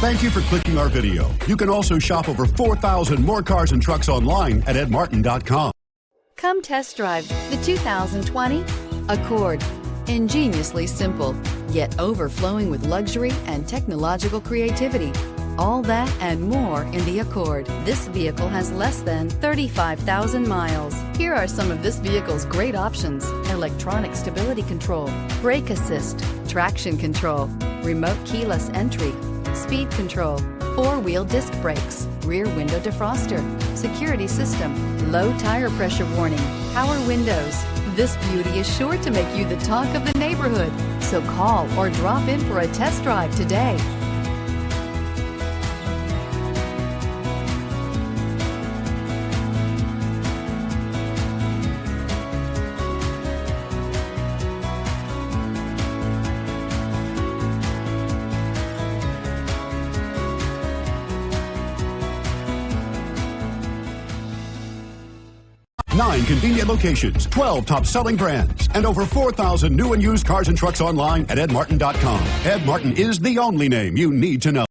Thank you for clicking our video. You can also shop over 4,000 more cars and trucks online at edmartin.com. Come test drive the 2020 Accord. Ingeniously simple, yet overflowing with luxury and technological creativity. All that and more in the Accord. This vehicle has less than 35,000 miles. Here are some of this vehicle's great options: electronic stability control, brake assist, traction control, remote keyless entry, speed control, four-wheel disc brakes, rear window defroster, security system, low tire pressure warning, power windows. This beauty is sure to make you the talk of the neighborhood. So call or drop in for a test drive today. Nine convenient locations, 12 top-selling brands, and over 4,000 new and used cars and trucks online at edmartin.com. Ed Martin is the only name you need to know.